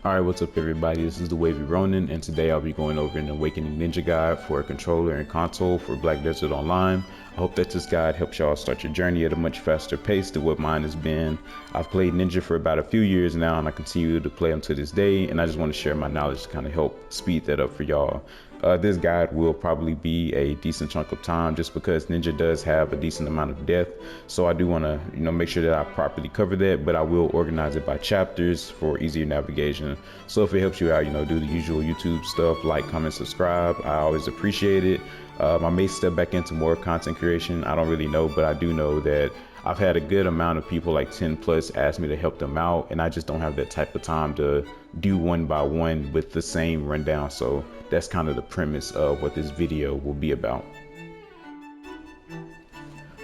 Alright, what's up everybody, this is the Wavy Ronin, and today I'll be going over an Awakening Ninja guide for a controller and console for Black Desert Online. I hope that this guide helps y'all start your journey at a much faster pace than what mine has been. I've played Ninja for about a few years now, and I continue to play them to this day, and I just want to share my knowledge to kind of help speed that up for y'all. This guide will probably be a decent chunk of time just because Ninja does have a decent amount of depth. So I do want to, make sure that I properly cover that, but I will organize it by chapters for easier navigation. So if it helps you out, do the usual YouTube stuff, like, comment, subscribe. I always appreciate it. I may step back into more content creation. I don't really know, but I do know that I've had a good amount of people, like 10 plus, ask me to help them out, and I just don't have that type of time to do one by one with the same rundown. So that's kind of the premise of what this video will be about.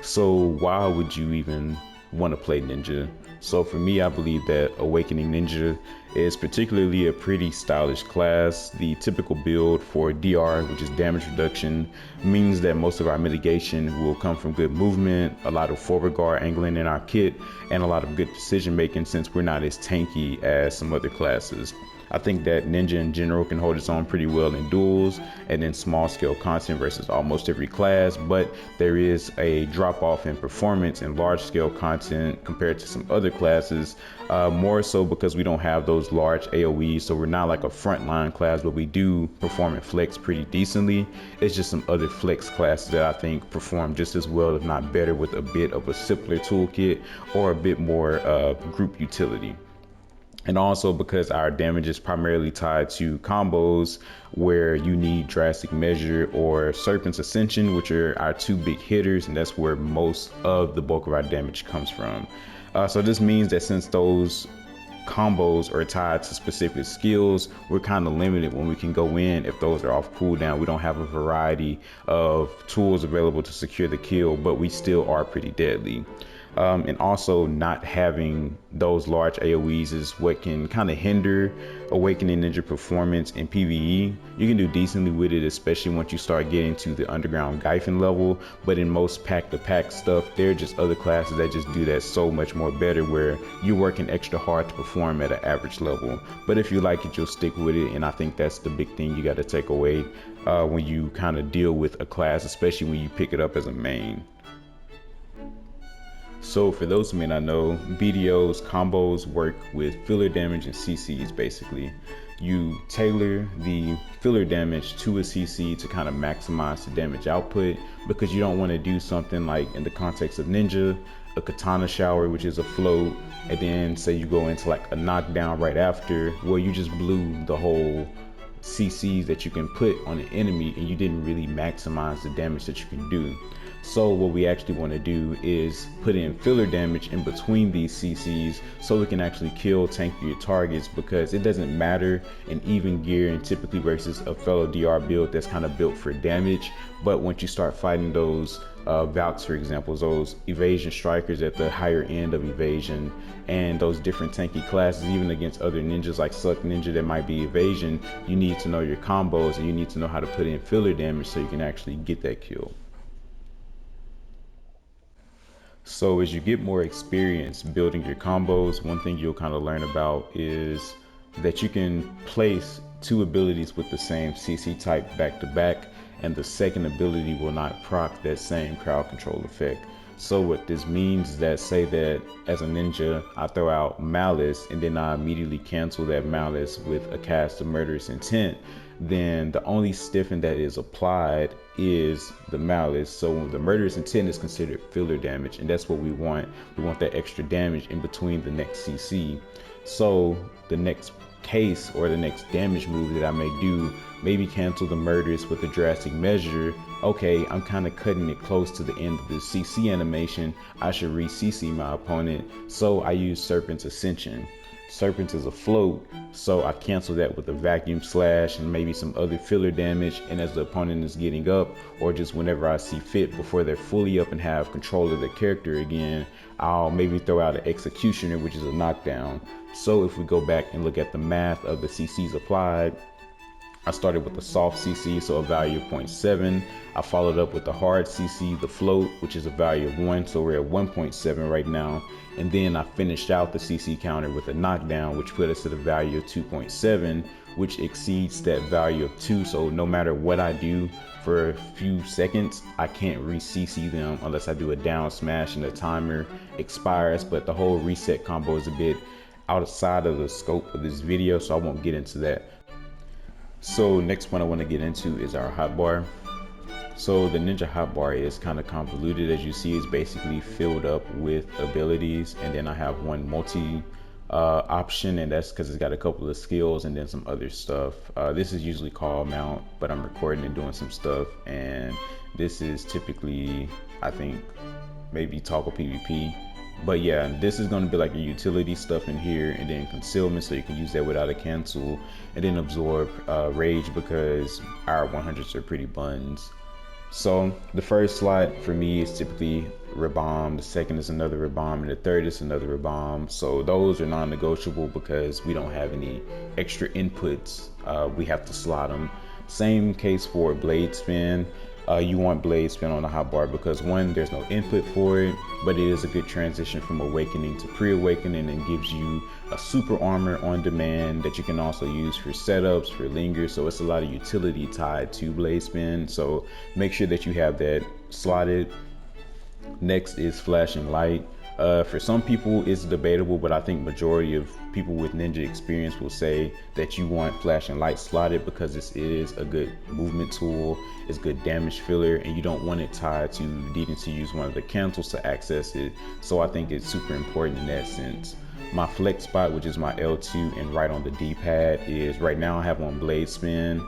So why would you even want to play Ninja? So for me, I believe that Awakening Ninja is particularly a pretty stylish class. The typical build for DR, which is damage reduction, means that most of our mitigation will come from good movement, a lot of forward guard angling in our kit, and a lot of good decision making since we're not as tanky as some other classes. I think that Ninja in general can hold its own pretty well in duels and in small scale content versus almost every class, but there is a drop off in performance in large scale content compared to some other classes, more so because we don't have those large AoEs, so we're not like a frontline class, but we do perform and flex pretty decently. It's just some other flex classes that I think perform just as well, if not better, with a bit of a simpler toolkit or a bit more group utility. And also because our damage is primarily tied to combos where you need Drastic Measure or Serpent's Ascension, which are our two big hitters, and that's where most of the bulk of our damage comes from. So this means that since those combos are tied to specific skills, we're kind of limited when we can go in if those are off cooldown. We don't have a variety of tools available to secure the kill, but we still are pretty deadly. And also not having those large AoEs is what can kind of hinder Awakening Ninja performance in PvE. You can do decently with it, especially once you start getting to the underground Gyfin level, but in most pack-to-pack stuff, there are just other classes that just do that so much more better, where you're working extra hard to perform at an average level. But if you like it, you'll stick with it, and I think that's the big thing you got to take away when you kind of deal with a class, especially when you pick it up as a main. So for those who may not know, BDO's combos work with filler damage and CCs. Basically, you tailor the filler damage to a CC to kind of maximize the damage output, because you don't want to do something like, in the context of Ninja, a katana shower, which is a float, and then say you go into like a knockdown right after, where you just blew the whole CCs that you can put on an enemy and you didn't really maximize the damage that you can do. So what we actually want to do is put in filler damage in between these CCs so we can actually kill tankier targets, because it doesn't matter in even gear and typically versus a fellow DR build that's kind of built for damage. But once you start fighting those Valks, for example, those evasion strikers at the higher end of evasion, and those different tanky classes, even against other ninjas like Suck Ninja that might be evasion, you need to know your combos and you need to know how to put in filler damage so you can actually get that kill. So as you get more experience building your combos, one thing you'll kind of learn about is that you can place two abilities with the same CC type back to back, and the second ability will not proc that same crowd control effect. So what this means is that, say that as a ninja, I throw out Malice and then I immediately cancel that Malice with a cast of Murderous Intent, then the only stiffen that is applied is the Malice. So the Murderous Intent is considered filler damage, and that's what we want. We want that extra damage in between the next CC. So the next case or the next damage move that I may do, maybe cancel the Murderous with a Drastic Measure. Okay, I'm kind of cutting it close to the end of the CC animation, I should re-CC my opponent, so I use Serpent's Ascension. Serpent is a float, so I cancel that with a Vacuum Slash and maybe some other filler damage, and as the opponent is getting up, or just whenever I see fit before they're fully up and have control of their character again, I'll maybe throw out an Executioner, which is a knockdown. So if we go back and look at the math of the CCs applied, I started with the soft CC, so a value of 0.7. I followed up with the hard CC, the float, which is a value of 1, so we're at 1.7 right now. And then I finished out the CC counter with a knockdown, which put us at a value of 2.7, which exceeds that value of 2. So no matter what I do for a few seconds, I can't re-CC them unless I do a down smash and the timer expires. But the whole reset combo is a bit outside of the scope of this video, so I won't get into that. So next one I want to get into is our hotbar. So the Ninja hotbar is kind of convoluted. As you see, it's basically filled up with abilities, and then I have one multi option, and that's because it's got a couple of skills and then some other stuff. This is usually called mount, but I'm recording and doing some stuff, and this is typically, I think, maybe toggle PvP. But yeah, this is going to be like your utility stuff in here, and then concealment, so you can use that without a cancel, and then absorb rage, because our 100s are pretty buns. So the first slot for me is typically Rabam, the second is another Rabam, and the third is another Rabam. So those are non-negotiable because we don't have any extra inputs. We have to slot them. Same case for blade spin. You want blade spin on the hotbar because one, there's no input for it, but it is a good transition from awakening to pre-awakening, and gives you a super armor on demand that you can also use for setups, for Linger. So it's a lot of utility tied to blade spin, so make sure that you have that slotted. Next is flashing light. For some people it's debatable, but I think majority of people with ninja experience will say that you want flashing light slotted because this is a good movement tool, it's good damage filler, and you don't want it tied to needing to use one of the cancels to access it. So I think it's super important in that sense. My flex spot, which is my L2 and right on the D-pad, is right now I have on blade spin.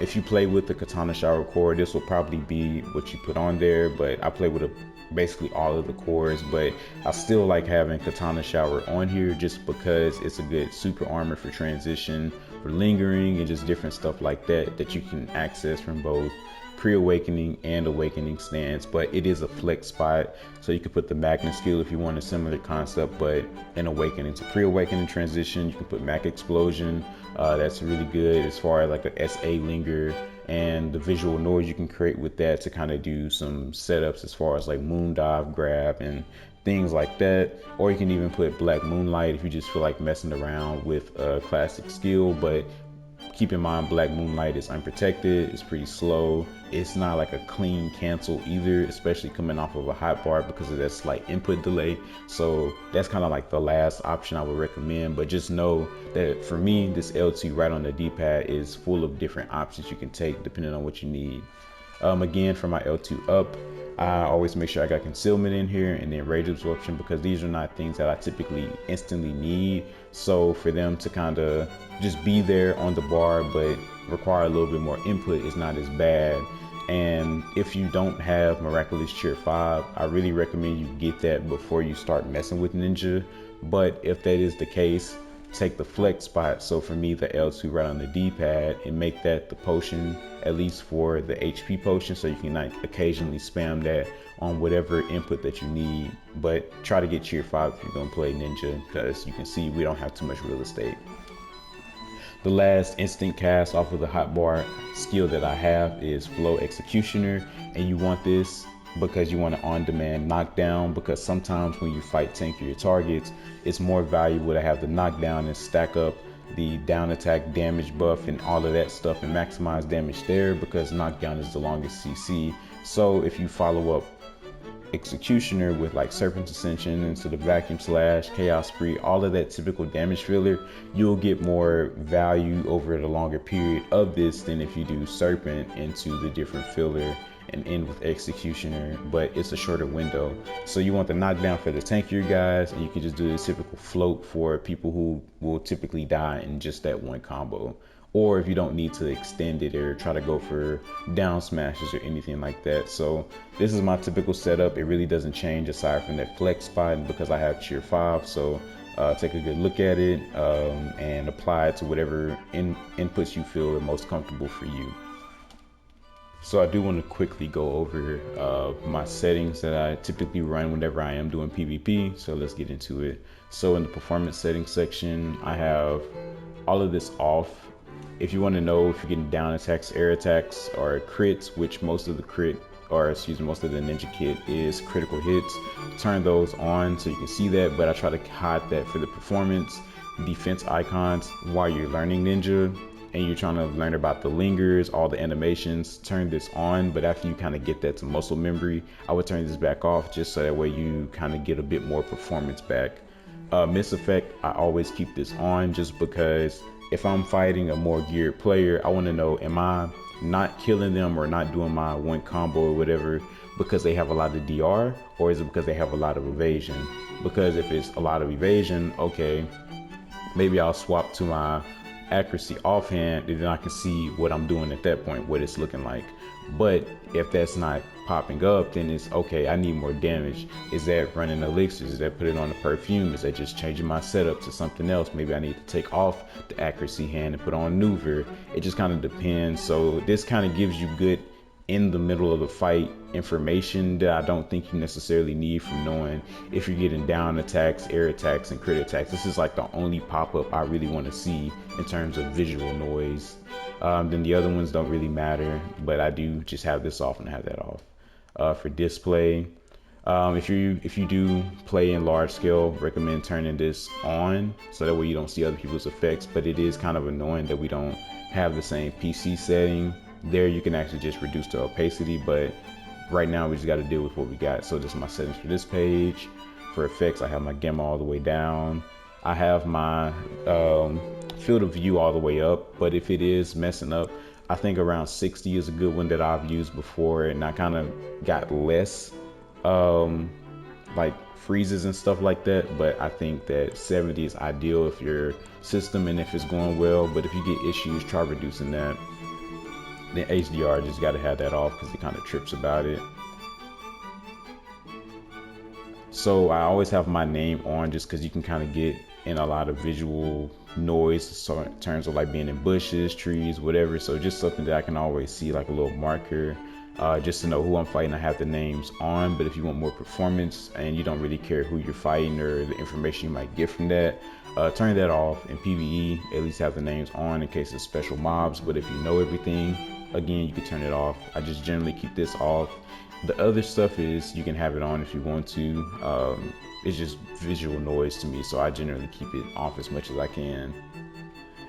If you play with the katana shower core, this will probably be what you put on there, but I play with basically all of the cores, but I still like having katana shower on here just because it's a good super armor for transition, for lingering, and just different stuff like that that you can access from both pre-awakening and awakening stance. But it is a flex spot, so you can put the magnet skill if you want a similar concept, but in awakening to pre-awakening transition you can put Mac explosion. That's really good as far as like a SA Linger, and the visual noise you can create with that to kind of do some setups as far as like moon dive grab and things like that. Or you can even put black moonlight if you just feel like messing around with a classic skill. But keep in mind, black moonlight is unprotected, it's pretty slow, it's not like a clean cancel either, especially coming off of a hotbar because of that slight input delay. So that's kind of like the last option I would recommend. But just know that for me, this L2 right on the D-pad is full of different options you can take depending on what you need. Again, for my L2 up, I always make sure I got concealment in here and then rage absorption, because these are not things that I typically instantly need. So for them to kind of just be there on the bar but require a little bit more input is not as bad. And if you don't have Miraculous Cheer 5, I really recommend you get that before you start messing with Ninja. But if that is the case, take the flex spot, so for me the L2 right on the D-pad, and make that the potion, at least for the HP potion, so you can like occasionally spam that on whatever input that you need. But try to get Cheer 5 if you're gonna play Ninja, because you can see we don't have too much real estate. The last instant cast off of the hotbar skill that I have is Flow Executioner, and you want this because you want an on-demand knockdown, because sometimes when you fight tankier targets, it's more valuable to have the knockdown and stack up the down attack damage buff and all of that stuff and maximize damage there, because knockdown is the longest CC. So if you follow up Executioner with like Serpent's Ascension into the Vacuum Slash, Chaos Spree, all of that typical damage filler, you'll get more value over the longer period of this than if you do Serpent into the different filler and end with Executioner, but it's a shorter window. So you want the knockdown for the tankier guys, and you can just do the typical float for people who will typically die in just that one combo. Or if you don't need to extend it or try to go for down smashes or anything like that. So this is my typical setup. It really doesn't change aside from that flex spot, and because I have Cheer 5. So take a good look at it and apply it to whatever inputs you feel are most comfortable for you. So I do want to quickly go over my settings that I typically run whenever I am doing PvP. So let's get into it. So in the performance settings section, I have all of this off. if you want to know if you're getting down attacks, air attacks, or crits, which most of the most of the ninja kit is critical hits, turn those on so you can see that, but I try to hide that for the performance defense icons while you're learning ninja and you're trying to learn about the lingers, all the animations. Turn this on, but after you kind of get that to muscle memory, I would turn this back off just so that way you kind of get a bit more performance back. Miss effect, I always keep this on just because if I'm fighting a more geared player, I want to know, am I not killing them or not doing my one combo or whatever because they have a lot of DR, or is it because they have a lot of evasion? Because if it's a lot of evasion, okay, maybe I'll swap to my accuracy offhand and then I can see what I'm doing at that point, what it's looking like. But if that's not popping up, then it's okay, I need more damage. Is that running elixirs? Is that putting on a perfume? Is that just changing my setup to something else? Maybe I need to take off the accuracy hand and put on maneuver. It just kind of depends. So this kind of gives you good in the middle of the fight information that I don't think you necessarily need from knowing if you're getting down attacks, air attacks, and crit attacks. This is like the only pop-up I really want to see in terms of visual noise. Then the other ones don't really matter, but I do just have this off and have that off. For display, if you do play in large scale, recommend turning this on so that way you don't see other people's effects. But it is kind of annoying that we don't have the same PC setting. There you can actually just reduce the opacity, but right now we just got to deal with what we got. So this is my settings for this page. For effects, I have my gamma all the way down. I have my field of view all the way up, but if it is messing up, I think around 60 is a good one that I've used before, and I kind of got less like freezes and stuff like that, but I think that 70 is ideal if your system and if it's going well. But if you get issues, try reducing that. Then HDR, just got to have that off because it kind of trips about it. So I always have my name on just because you can kind of get in a lot of visual noise, so in terms of like being in bushes, trees, whatever. So just something that I can always see, like a little marker, just to know who I'm fighting. I have the names on, but if you want more performance and you don't really care who you're fighting or the information you might get from that, turn that off. In PvE, at least have the names on in case of special mobs, but if you know everything, again, you can turn it off. I just generally keep this off. The other stuff is you can have it on if you want to. It's just visual noise to me, so I generally keep it off as much as I can.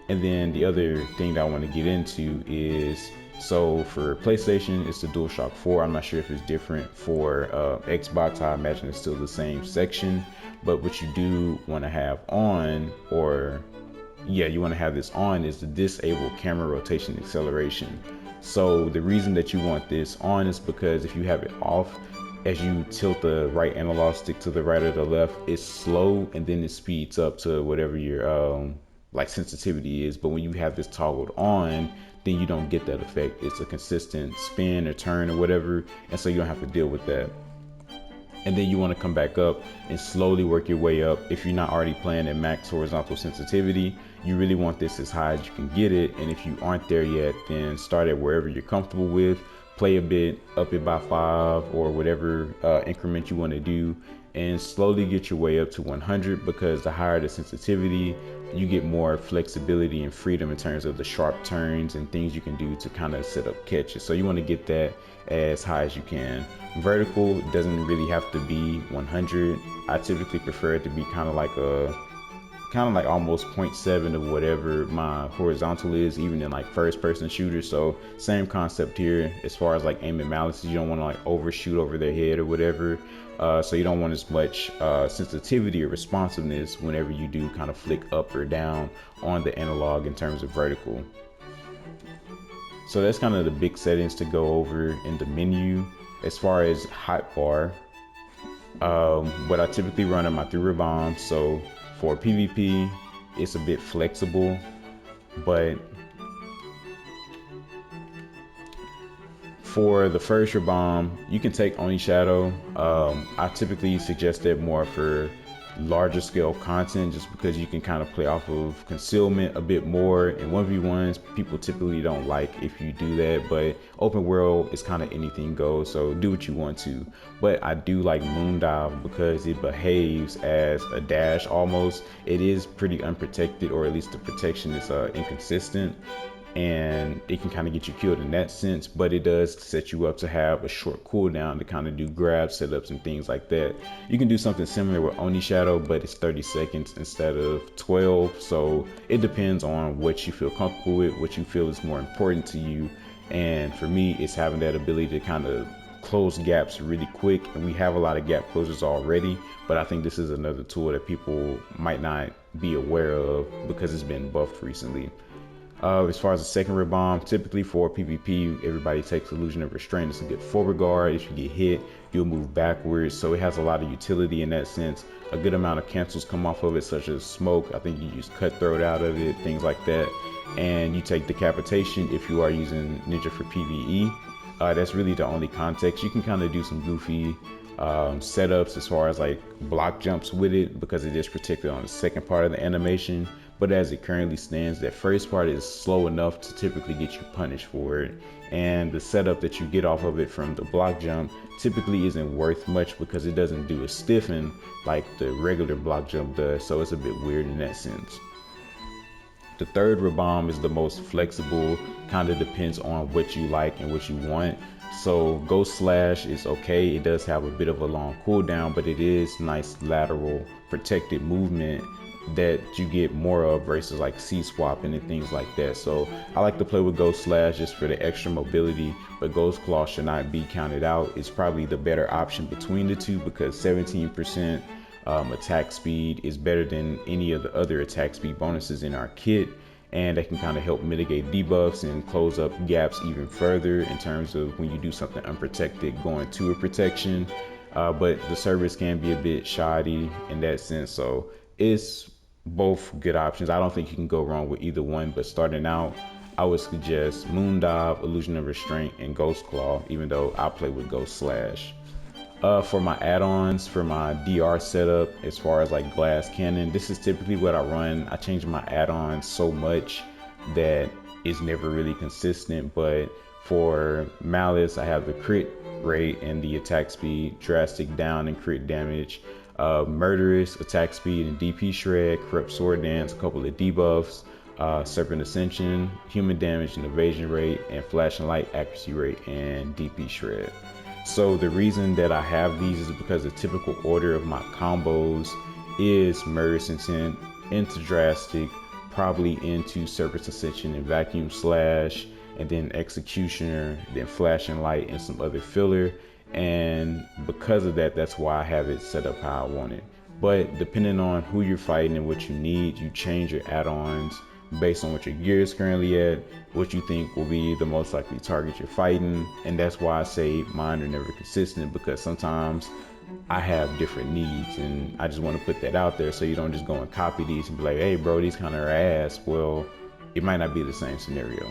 And then the other thing that I want to get into is, so for PlayStation, it's the DualShock 4. I'm not sure if it's different for Xbox. I imagine it's still the same section. But what you do want to have on, or yeah, you want to have this on, is the disable camera rotation acceleration. So the reason that you want this on is because if you have it off, as you tilt the right analog stick to the right or the left, it's slow and then it speeds up to whatever your like sensitivity is. But when you have this toggled on, then you don't get that effect. It's a consistent spin or turn or whatever, and so you don't have to deal with that. And then you want to come back up and slowly work your way up. If you're not already playing at max horizontal sensitivity, you really want this as high as you can get it. And if you aren't there yet, then start at wherever you're comfortable with. Play a bit, up it by 5 or whatever increment you want to do, and slowly get your way up to 100, because the higher the sensitivity, you get more flexibility and freedom in terms of the sharp turns and things you can do to kind of set up catches. So you want to get that as high as you can. Vertical doesn't really have to be 100. I typically prefer it to be kind of like almost 0.7 of whatever my horizontal is, even in like first person shooters. So same concept here as far as like aiming malice. You don't want to like overshoot over their head or whatever. So you don't want as much sensitivity or responsiveness whenever you do kind of flick up or down on the analog in terms of vertical. So that's kind of the big settings to go over in the menu. As far as Hotbar, what I typically run on my 3 Rabam. So for PvP, it's a bit flexible, but for the first Rabam, you can take Oni Shadow. I typically suggest that more for larger scale content, just because you can kind of play off of concealment a bit more. In 1v1s, people typically don't like if you do that, but open world is kind of anything goes, so do what you want to. But I do like Moondive because it behaves as a dash almost. It is pretty unprotected, or at least the protection is inconsistent. and it can kind of get you killed in that sense, but it does set you up to have a short cooldown to kind of do grab setups and things like that. You can do something similar with Oni Shadow, but it's 30 seconds instead of 12, so it depends on what you feel comfortable with, what you feel is more important to you. And for me, it's having that ability to kind of close gaps really quick, and we have a lot of gap closers already, but I think this is another tool that people might not be aware of because it's been buffed recently. As far as the second Rabam, typically for PvP, everybody takes Illusion of Restraint. It's a good forward guard. If you get hit, you'll move backwards. So it has a lot of utility in that sense. A good amount of cancels come off of it, such as smoke. I think you use Cutthroat out of it, things like that. And you take Decapitation if you are using Ninja for PvE. That's really the only context. You can kind of do some goofy setups as far as like block jumps with it because it is protected on the second part of the animation. But as it currently stands, that first part is slow enough to typically get you punished for it. And the setup that you get off of it from the block jump typically isn't worth much because it doesn't do a stiffen like the regular block jump does. So it's a bit weird in that sense. The third Rabam is the most flexible, kind of depends on what you like and what you want. So Ghost Slash is okay. It does have a bit of a long cooldown, but it is nice lateral protected movement that you get more of versus like C-swapping and things like that. So I like to play with Ghost Slash just for the extra mobility, but Ghost Claw should not be counted out. It's probably the better option between the two because 17% attack speed is better than any of the other attack speed bonuses in our kit, and that can kind of help mitigate debuffs and close up gaps even further in terms of when you do something unprotected going to a protection. But the service can be a bit shoddy in that sense, so it's both good options. I don't think you can go wrong with either one, but starting out, I would suggest Moon Dive, Illusion of Restraint, and Ghost Claw, even though I play with Ghost Slash. For my add-ons, for my DR setup, as far as like Glass Cannon, this is typically what I run. I change my add-ons so much that it's never really consistent, but for Malice, I have the crit rate and the attack speed, drastic down and crit damage, Murderous, attack speed and DP shred, Corrupt Sword Dance, a couple of debuffs, Serpent Ascension, human damage and evasion rate, and Flashing Light, accuracy rate, and DP shred. So the reason that I have these is because the typical order of my combos is Murderous Intent into Drastic, probably into Serpent Ascension and Vacuum Slash, and then Executioner, then Flashing Light, and some other filler. And because of that, that's why I have it set up how I want it. But depending on who you're fighting and what you need, you change your add-ons based on what your gear is currently at, what you think will be the most likely target you're fighting. And that's why I say mine are never consistent, because sometimes I have different needs, and I just want to put that out there so you don't just go and copy these and be like, hey bro, these kind of are ass. Well, it might not be the same scenario.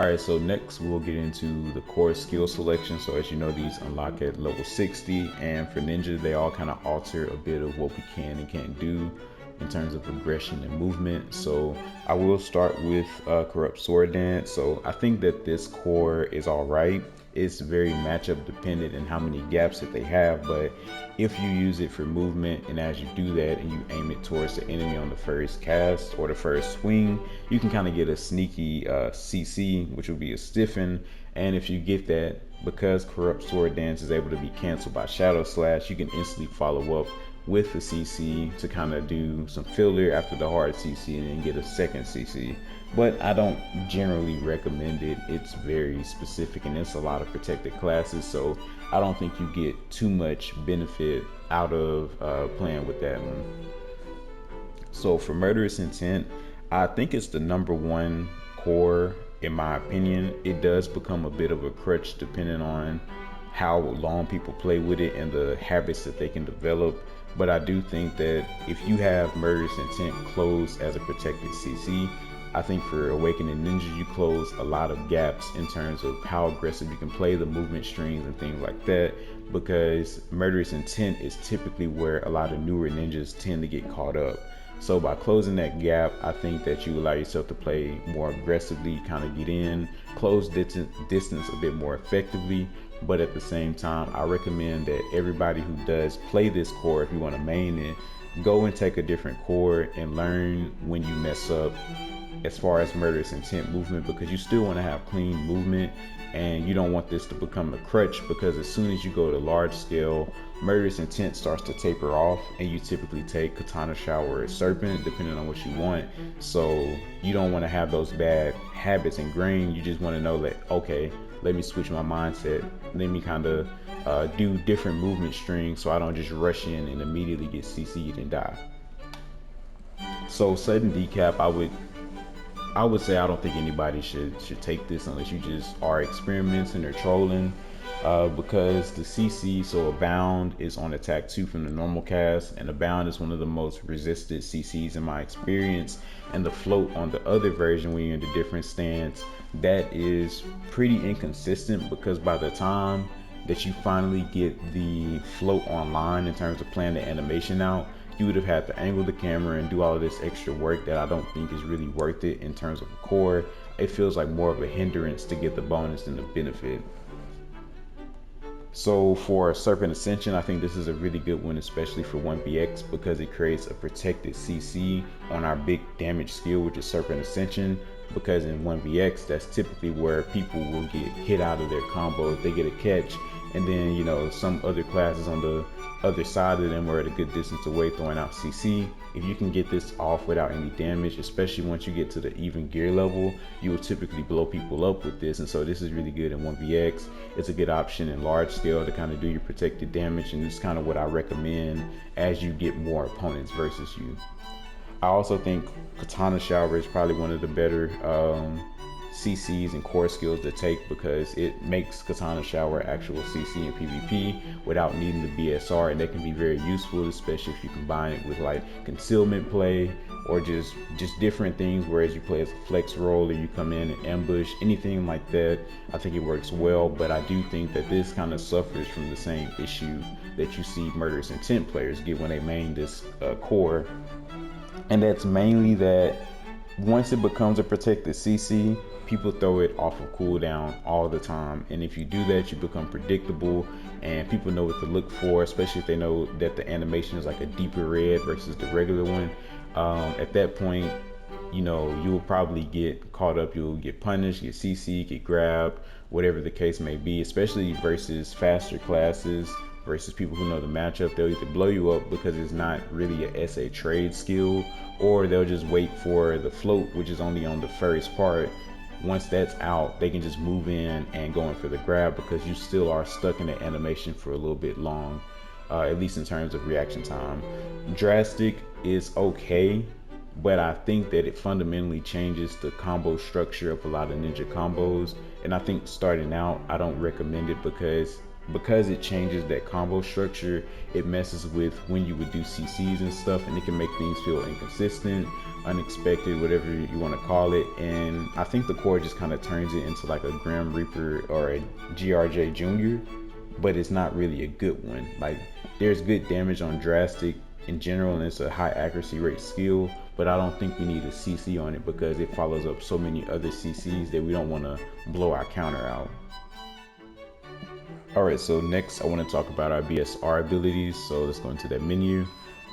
Alright, so next we'll get into the core skill selection. So as you know, these unlock at level 60, and for Ninja, they all kind of alter a bit of what we can and can't do in terms of aggression and movement. So I will start with Corrupt Sword Dance. So I think that this core is alright. It's very matchup dependent in how many gaps that they have, but if you use it for movement, and as you do that and you aim it towards the enemy on the first cast or the first swing, you can kind of get a sneaky CC, which will be a stiffen. And if you get that, because Corrupt Sword Dance is able to be canceled by Shadow Slash, you can instantly follow up with the CC to kind of do some filler after the hard CC and then get a second CC. But I don't generally recommend it. It's very specific and it's a lot of protected classes, so I don't think you get too much benefit out of playing with that one. So for Murderous Intent, I think it's the #1 core in my opinion. It does become a bit of a crutch depending on how long people play with it and the habits that they can develop. But I do think that if you have Murderous Intent closed as a protected CC, I think for Awakening Ninja, you close a lot of gaps in terms of how aggressive you can play the movement strings and things like that, because Murderous Intent is typically where a lot of newer ninjas tend to get caught up. So by closing that gap, I think that you allow yourself to play more aggressively, kind of get in, close distance a bit more effectively. But at the same time, I recommend that everybody who does play this core, if you want to main it, go and take a different core and learn when you mess up as far as murderous intent movement, because you still want to have clean movement, and you don't want this to become a crutch, because as soon as you go to large scale, murderous intent starts to taper off, and you typically take katana shower or serpent depending on what you want. So you don't want to have those bad habits ingrained. You just want to know that, okay, let me switch my mindset, let me kind of do different movement strings, so I don't just rush in and immediately get CC'd and die. So sudden decap, I would say I don't think anybody should take this unless you just are experimenting or trolling, because the CC, so Abound is on attack 2 from the normal cast, and Abound is one of the most resisted CCs in my experience. And the float on the other version, when you're in the different stance, that is pretty inconsistent, because by the time that you finally get the float online in terms of playing the animation out, you would have had to angle the camera and do all of this extra work that I don't think is really worth it in terms of a core. It feels like more of a hindrance to get the bonus than the benefit. So for Serpent Ascension, I think this is a really good one, especially for 1BX, because it creates a protected CC on our big damage skill, which is Serpent Ascension. Because in 1BX, that's typically where people will get hit out of their combo if they get a catch, and then, you know, some other classes on the other side of them are at a good distance away throwing out CC. If you can get this off without any damage, especially once you get to the even gear level, you will typically blow people up with this. And so this is really good in 1BX. It's a good option in large scale to kind of do your protected damage, and it's kind of what I recommend as you get more opponents versus you. I also think Katana Shower is probably one of the better CCs and core skills to take, because it makes Katana Shower actual CC and PvP without needing the BSR, and that can be very useful, especially if you combine it with like concealment play or just different things, whereas you play as a flex role or you come in and ambush, anything like that. I think it works well, but I do think that this kind of suffers from the same issue that you see murderous intent players get when they main this core, and that's mainly that once it becomes a protected CC, people throw it off of cooldown all the time. And if you do that, you become predictable and people know what to look for, especially if they know that the animation is like a deeper red versus the regular one. At that point, you know, you will probably get caught up, you'll get punished, get CC, get grabbed, whatever the case may be, especially versus faster classes versus people who know the matchup. They'll either blow you up because it's not really a SA trade skill, or they'll just wait for the float, which is only on the first part. Once that's out, they can just move in and go in for the grab, because you still are stuck in the animation for a little bit long, at least in terms of reaction time. Drastic is okay, but I think that it fundamentally changes the combo structure of a lot of ninja combos, and I think starting out, I don't recommend it, because it changes that combo structure. It messes with when you would do CCs and stuff, and it can make things feel inconsistent, unexpected, whatever you want to call it. And I think the core just kind of turns it into like a Grim Reaper or a GRJ Jr., but it's not really a good one. Like, there's good damage on Drastic in general, and it's a high accuracy rate skill, but I don't think we need a CC on it, because it follows up so many other CCs that we don't want to blow our counter out. Alright, so next I want to talk about our BSR abilities. So let's go into that menu.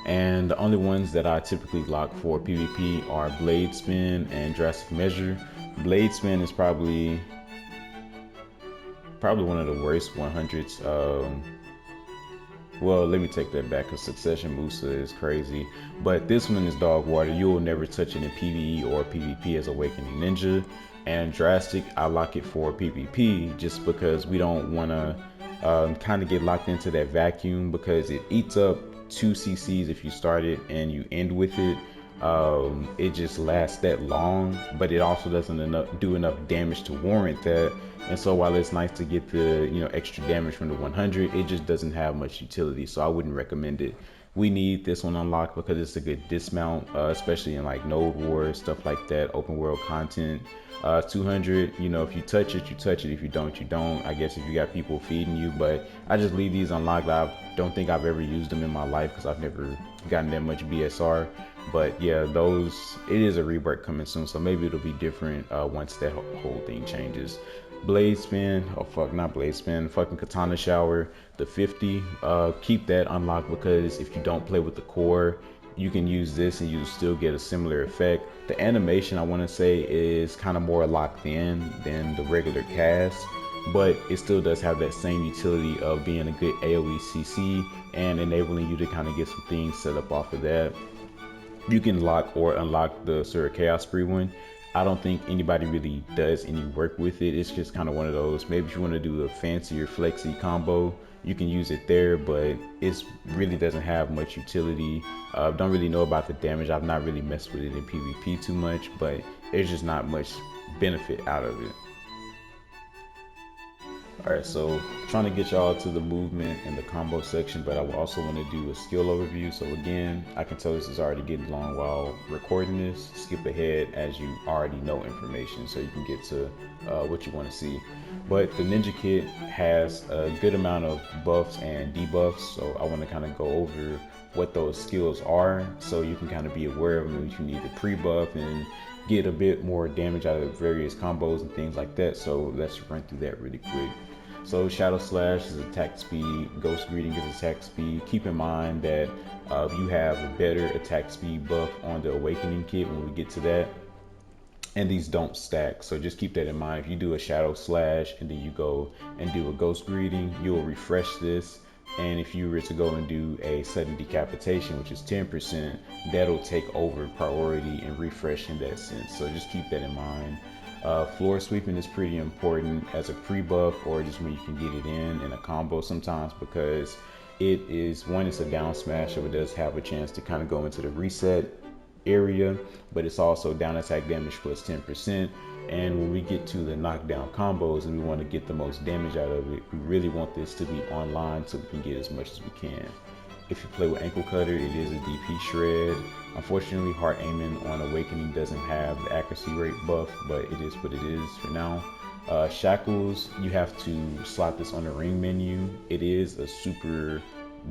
And the only ones that I typically lock for PvP are Blade Spin and Drastic Measure. Blade Spin is probably one of the worst 100s. Well, let me take that back, because Succession Musa is crazy. But this one is dog water. You will never touch it in PvE or PvP as Awakening Ninja. And Drastic, I lock it for PvP just because we don't want to kind of get locked into that vacuum, because it eats up 2 CCs if you start it and you end with it. It just lasts that long, but it also doesn't do enough damage to warrant that. And so while it's nice to get the extra damage from the 100, it just doesn't have much utility, so I wouldn't recommend it. We need this one unlocked because it's a good dismount, especially in like node wars, stuff like that, open world content. 200, you know, if you touch it, you touch it. If you don't, you don't. I guess if you got people feeding you, but I just leave these unlocked. I don't think I've ever used them in my life because I've never gotten that much BSR. But yeah, those, it is a rework coming soon, so maybe it'll be different once that whole thing changes. Blade spin, oh fuck, not blade spin, fucking katana shower, the 50, keep that unlocked because if you don't play with the core, you can use this and you still get a similar effect. The animation, I want to say, is kind of more locked in than the regular cast, but it still does have that same utility of being a good AoE CC and enabling you to kind of get some things set up off of that. You can lock or unlock the Sir Chaos Spree one. I don't think anybody really does any work with it. It's just kind of one of those, maybe if you want to do a fancier flexy combo, you can use it there, but it really doesn't have much utility. Don't really know about the damage. I've not really messed with it in PvP too much, but there's just not much benefit out of it. Alright, so trying to get y'all to the movement and the combo section, but I also want to do a skill overview. So again, I can tell this is already getting long while recording this. Skip ahead as you already know information so you can get to what you want to see. But the Ninja Kit has a good amount of buffs and debuffs, so I want to kind of go over what those skills are so you can kind of be aware of them if you need to pre-buff and get a bit more damage out of various combos and things like that. So let's run through that really quick. So Shadow Slash is attack speed, Ghost Greeting is attack speed. Keep in mind that you have a better attack speed buff on the Awakening Kit when we get to that. And these don't stack, so just keep that in mind. If you do a Shadow Slash and then you go and do a Ghost Greeting, you'll refresh this. And if you were to go and do a sudden decapitation, which is 10%, that'll take over priority and refresh in that sense. So just keep that in mind. Floor sweeping is pretty important as a pre-buff or just when you can get it in a combo sometimes, because it is, one, it's a down smash, so it does have a chance to kind of go into the reset area, but it's also down attack damage plus 10%. And when we get to the knockdown combos and we want to get the most damage out of it, we really want this to be online so we can get as much as we can. If you play with Ankle Cutter, it is a DP shred. Unfortunately, hard aiming on Awakening doesn't have the accuracy rate buff, but it is what it is for now. Shackles, you have to slot this on the ring menu. It is a super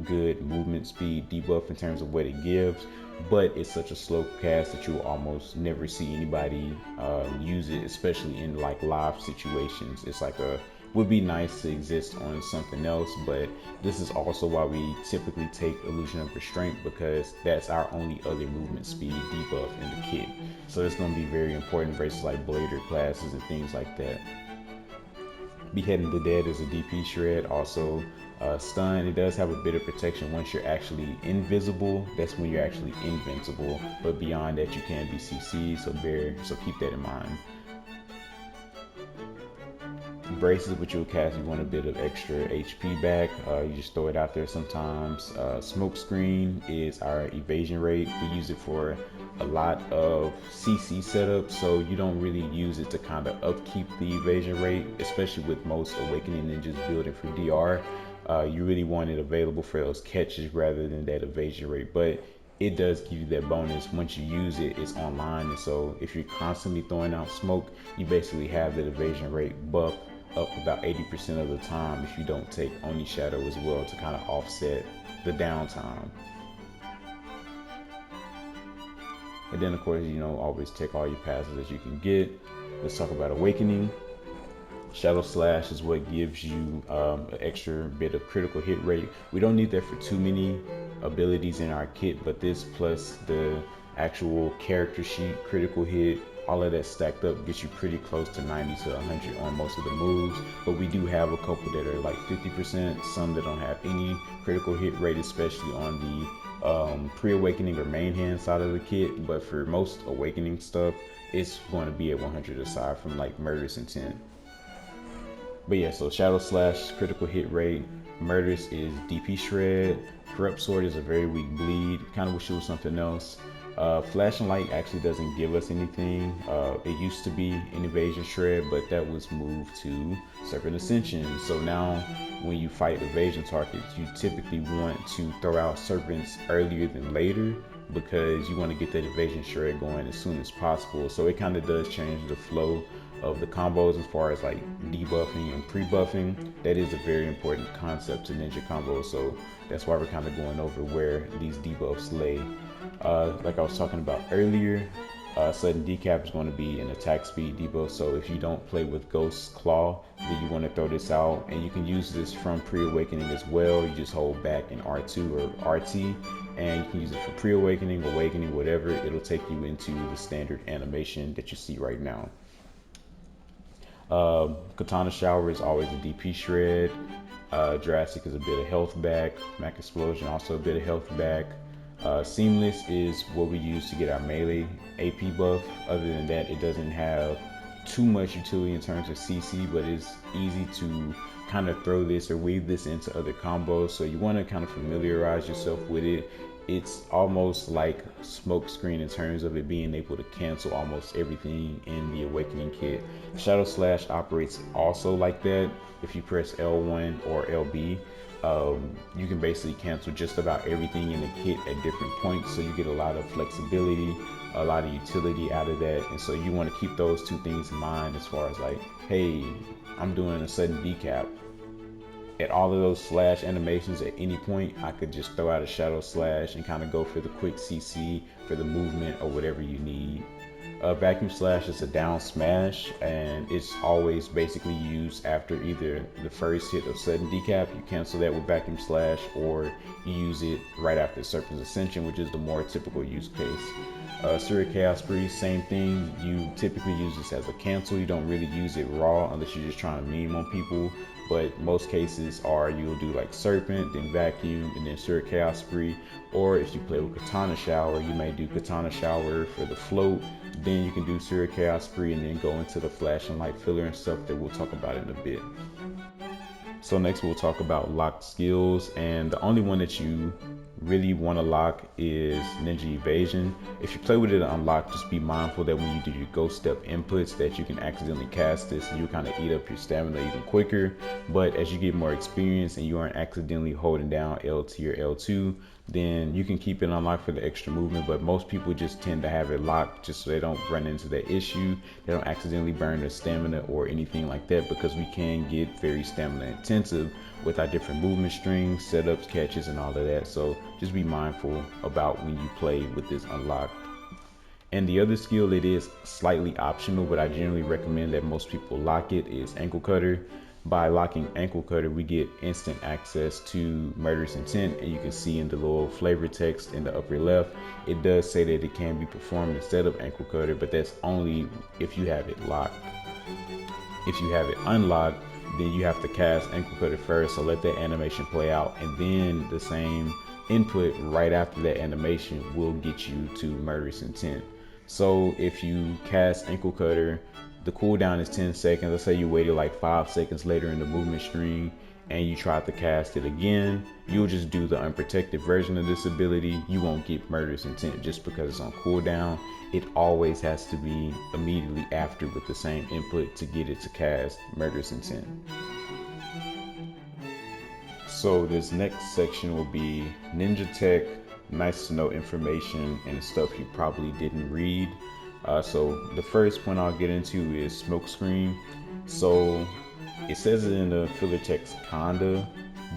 good movement speed debuff in terms of what it gives, but it's such a slow cast that you will almost never see anybody use it, especially in like live situations. It's like would be nice to exist on something else, but this is also why we typically take Illusion of Restraint, because that's our only other movement speed debuff in the kit. So it's going to be very important versus like Blader classes and things like that. Beheading the Dead is a DP shred, also stun. It does have a bit of protection once you're actually invisible. That's when you're actually invincible, but beyond that you can be CC, so keep that in mind. Braces, which you'll cast, you want a bit of extra HP back. You just throw it out there sometimes. Smoke Screen is our evasion rate. We use it for a lot of CC setups, so you don't really use it to kind of upkeep the evasion rate, especially with most Awakening Ninjas building for DR. You really want it available for those catches rather than that evasion rate, but it does give you that bonus. Once you use it, it's online, and so if you're constantly throwing out smoke, you basically have that evasion rate buff up about 80% of the time if you don't take Oni Shadow as well to kind of offset the downtime. And then of course, you know, always take all your passes that you can get. Let's talk about Awakening. Shadow Slash is what gives you an extra bit of critical hit rate. We don't need that for too many abilities in our kit, but this plus the actual character sheet critical hit, all of that stacked up gets you pretty close to 90 to 100 on most of the moves. But we do have a couple that are like 50%, some that don't have any critical hit rate, especially on the pre-awakening or main hand side of the kit. But for most awakening stuff, it's going to be at 100 aside from like Murderous Intent. But yeah, so Shadow Slash, critical hit rate. Murderous is DP Shred. Corrupt Sword is a very weak bleed. Kind of wish it was something else. Flashing Light actually doesn't give us anything. It used to be an evasion shred, but that was moved to Serpent Ascension. So now when you fight evasion targets, you typically want to throw out serpents earlier than later, because you want to get that evasion shred going as soon as possible. So it kind of does change the flow of the combos as far as like debuffing and pre-buffing. That is a very important concept to ninja combos, so that's why we're kind of going over where these debuffs lay. Like I was talking about earlier, sudden decap is going to be an attack speed debuff. So if you don't play with Ghost Claw, then you want to throw this out, and you can use this from pre-awakening as well. You just hold back in R2 or RT, and you can use it for pre-awakening, awakening, whatever. It'll take you into the standard animation that you see right now. Katana Shower is always a DP shred. Jurassic is a bit of health back. Mac Explosion also a bit of health back. Seamless is what we use to get our melee AP buff. Other than that, it doesn't have too much utility in terms of CC, but it's easy to kind of throw this or weave this into other combos. So you want to kind of familiarize yourself with it. It's almost like Smokescreen in terms of it being able to cancel almost everything in the Awakening kit. Shadow Slash operates also like that. If you press L1 or LB, you can basically cancel just about everything in the kit at different points. So you get a lot of flexibility, a lot of utility out of that. And so you want to keep those two things in mind as far as like, hey, I'm doing a sudden decap. At all of those slash animations, at any point, I could just throw out a Shadow Slash and kind of go for the quick CC for the movement or whatever you need. Vacuum Slash is a down smash, and it's always basically used after either the first hit of sudden decap, you cancel that with Vacuum Slash, or you use it right after Serpent's Ascension, which is the more typical use case. Surya Chaos Breeze, same thing. You typically use this as a cancel. You don't really use it raw unless you're just trying to meme on people. But most cases are you'll do like Serpent, then Vacuum, and then Surya Chaos Spree. Or if you play with Katana Shower, you may do Katana Shower for the float. Then you can do Surya Chaos Spree and then go into the Flash and Light filler and stuff that we'll talk about in a bit. So next we'll talk about locked skills, and the only one that you really want to lock is Ninja Evasion. If you play with it unlocked, just be mindful that when you do your ghost step inputs that you can accidentally cast this and you kind of eat up your stamina even quicker. But as you get more experience and you aren't accidentally holding down LT or L2, then you can keep it unlocked for the extra movement. But most people just tend to have it locked just so they don't run into that issue. They don't accidentally burn their stamina or anything like that, because we can get very stamina intensive with our different movement strings, setups, catches, and all of that. So just be mindful about when you play with this unlocked. And the other skill, it is slightly optional, but I generally recommend that most people lock it, is Ankle Cutter. By locking Ankle Cutter, we get instant access to Murderous Intent, and you can see in the little flavor text in the upper left, it does say that it can be performed instead of Ankle Cutter, but that's only if you have it locked. If you have it unlocked, then you have to cast Ankle Cutter first, so let that animation play out, and then the same input right after that animation will get you to Murderous Intent. So if you cast Ankle Cutter, the cooldown is 10 seconds. Let's say you waited like 5 seconds later in the movement string and you tried to cast it again, you'll just do the unprotected version of this ability. You won't get Murderous Intent just because it's on cooldown. It always has to be immediately after with the same input to get it to cast Murderous Intent. So this next section will be Ninja Tech, nice to know information and stuff you probably didn't read. So the first one I'll get into is Smokescreen. So it says it in the filler text kinda,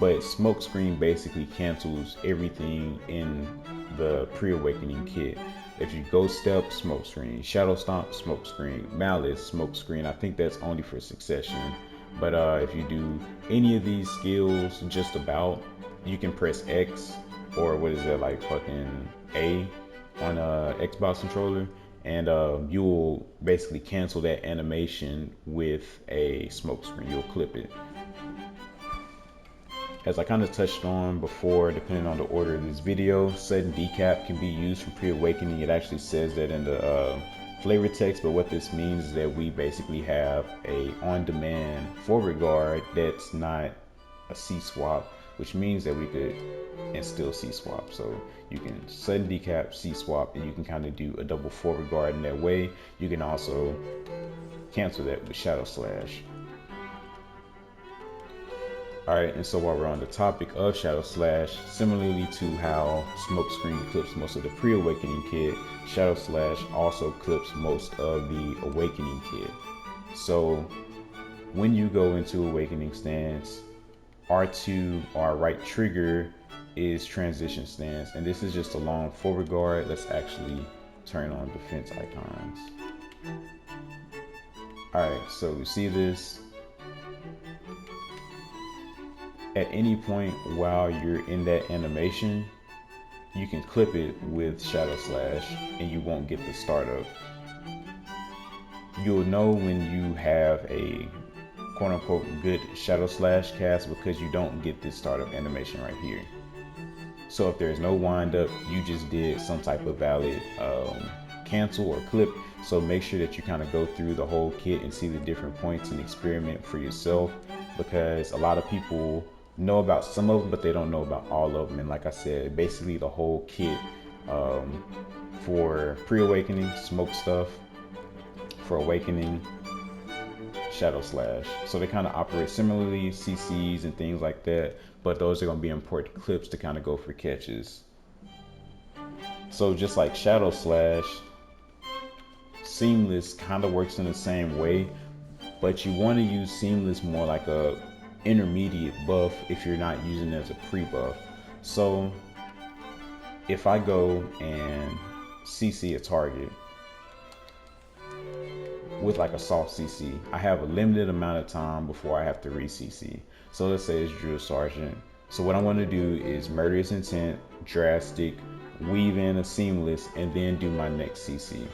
but Smokescreen basically cancels everything in the pre-awakening kit. If you go step, Smokescreen, Shadow Stomp, Smokescreen, Malice, Smokescreen. I think that's only for Succession. But if you do any of these skills, just about, you can press X, or what is that, like fucking A on a Xbox controller, and you will basically cancel that animation with a Smokescreen. You'll clip it. As I kind of touched on before, depending on the order of this video, sudden decap can be used for pre-awakening. It actually says that in the flavor text, but what this means is that we basically have a on-demand forward guard that's not a C-swap, which means that we could and still C-swap. So you can sudden decap, C-swap, and you can kind of do a double forward guard in that way. You can also cancel that with shadow slash. All right, and so while we're on the topic of shadow slash, similarly to how smoke screen clips most of the pre-awakening kit, shadow slash also clips most of the awakening kit. So when you go into awakening stance, R2 or right trigger is transition stance, and this is just a long forward guard. Let's actually turn on defense icons. All right, so we see this. At any point while you're in that animation, you can clip it with shadow slash and you won't get the startup. You'll know when you have a quote unquote good shadow slash cast because you don't get this startup animation right here. So if there's no wind up, you just did some type of valid cancel or clip. So make sure that you kind of go through the whole kit and see the different points and experiment for yourself, because a lot of people know about some of them, but they don't know about all of them. And like I said, basically the whole kit for pre-awakening, smoke stuff, for awakening, shadow slash. So they kind of operate similarly, CCs and things like that, but those are going to be important clips to kind of go for catches. So just like shadow slash, seamless kind of works in the same way, but you want to use seamless more like a intermediate buff if you're not using it as a pre-buff. So if I go and CC a target with like a soft CC, I have a limited amount of time before I have to re-CC. So let's say it's Drill Sergeant. So what I want to do is Murderous Intent, Drastic, weave in a seamless, and then do my next CC.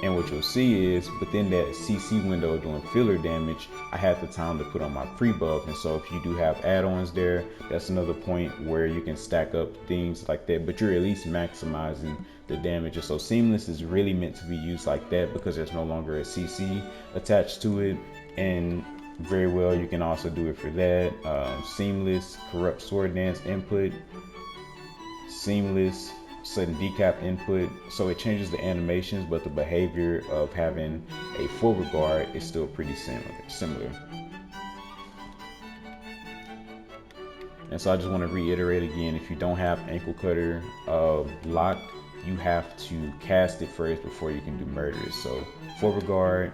And what you'll see is within that CC window doing filler damage, I have the time to put on my pre-buff. And so if you do have add-ons there, that's another point where you can stack up things like that, but you're at least maximizing the damage. And so seamless is really meant to be used like that because there's no longer a CC attached to it. And very well, you can also do it for that. Seamless, corrupt sword dance input, seamless, sudden decap input. So it changes the animations, but the behavior of having a forward guard is still pretty similar. And so I just want to reiterate again, if you don't have ankle cutter locked, you have to cast it first before you can do murderous. So forward guard,